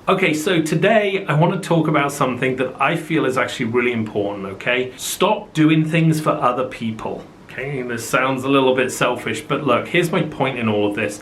Okay, so today I want to talk about something that I feel is actually really important, okay? Stop doing things for other people. Okay, this sounds a little bit selfish, but look, here's my point in all of this.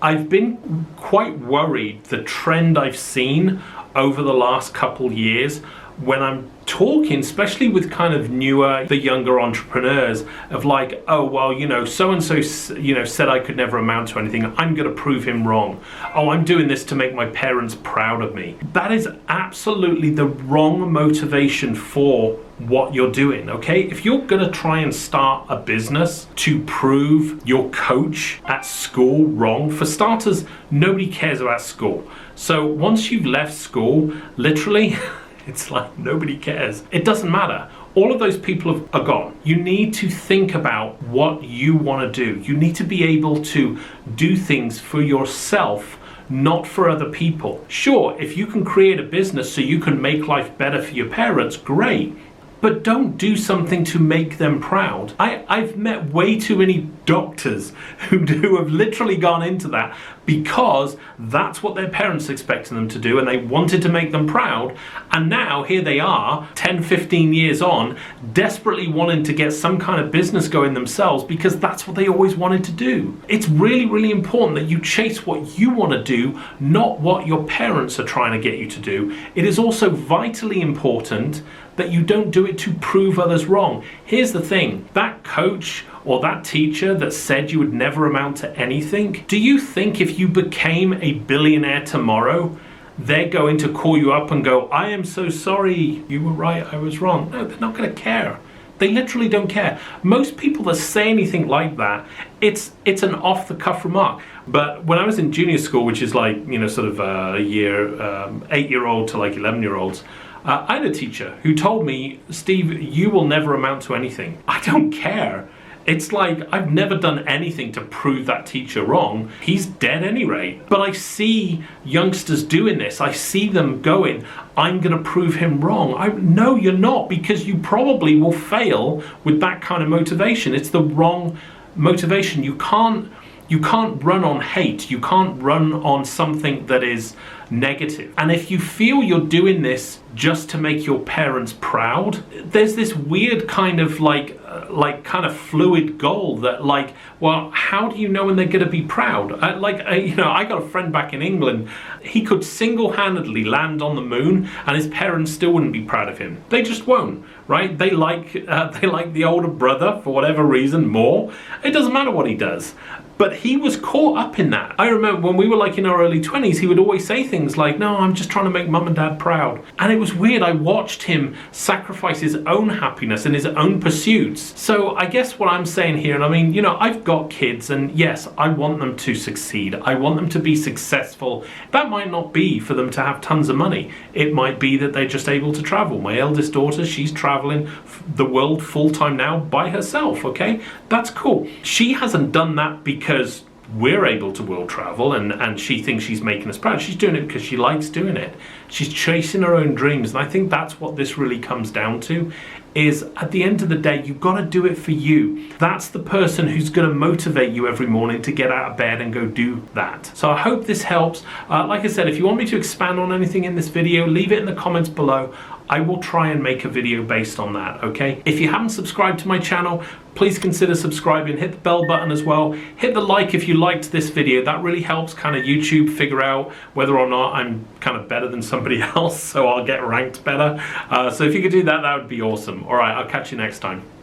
I've been quite worried the trend I've seen over the last couple years when I'm talking, especially with kind of the younger entrepreneurs, of like, oh, well, so-and-so, said I could never amount to anything. I'm going to prove him wrong. Oh, I'm doing this to make my parents proud of me. That is absolutely the wrong motivation for what you're doing, okay? If you're going to try and start a business to prove your coach at school wrong, for starters, nobody cares about school. So once you've left school, literally, it's like nobody cares. It doesn't matter. All of those people are gone. You need to think about what you want to do. You need to be able to do things for yourself, not for other people. Sure, if you can create a business so you can make life better for your parents, great. But don't do something to make them proud. I've met way too many doctors who have literally gone into that because that's what their parents expected them to do and they wanted to make them proud. And now here they are, 10, 15 years on, desperately wanting to get some kind of business going themselves because that's what they always wanted to do. It's really, really important that you chase what you want to do, not what your parents are trying to get you to do. It is also vitally important that you don't do it to prove others wrong. Here's the thing, that coach or that teacher that said you would never amount to anything, do you think if you became a billionaire tomorrow, they're going to call you up and go, I am so sorry, you were right, I was wrong? No, they're not going to care. They literally don't care. Most people that say anything like that, it's an off-the-cuff remark. But when I was in junior school, which is like, sort of a year, 8-year-old to like 11-year-olds, I had a teacher who told me, Steve, you will never amount to anything. I don't care. It's like I've never done anything to prove that teacher wrong. He's dead anyway. But I see youngsters doing this. I see them going, I'm going to prove him wrong. No, you're not, because you probably will fail with that kind of motivation. It's the wrong motivation. You can't run on hate. You can't run on something that is negative. And if you feel you're doing this just to make your parents proud, there's this weird kind of kind of fluid goal that well, how do you know when they're going to be proud? I got a friend back in England. He could single-handedly land on the moon and his parents still wouldn't be proud of him. They just won't, right? They like the older brother for whatever reason more. It doesn't matter what he does. But he was caught up in that. I remember when we were in our early 20s, he would always say things like, no, I'm just trying to make mum and dad proud. And it was weird. I watched him sacrifice his own happiness and his own pursuits. So I guess what I'm saying here, and I mean, I've got kids and yes, I want them to succeed. I want them to be successful. That might not be for them to have tons of money. It might be that they're just able to travel. My eldest daughter, she's traveling the world full-time now by herself, okay? That's cool. She hasn't done that because we're able to world travel and she thinks she's making us proud. She's doing it because she likes doing it. She's chasing her own dreams. And I think that's what this really comes down to, is at the end of the day, you've got to do it for you. That's the person who's going to motivate you every morning to get out of bed and go do that. So I hope this helps. Like I said, if you want me to expand on anything in this video, leave it in the comments below. I will try and make a video based on that, okay? If you haven't subscribed to my channel, please consider subscribing. Hit the bell button as well. Hit the like if you liked this video. That really helps kind of YouTube figure out whether or not I'm kind of better than somebody else, so I'll get ranked better. So if you could do that, that would be awesome. All right, I'll catch you next time.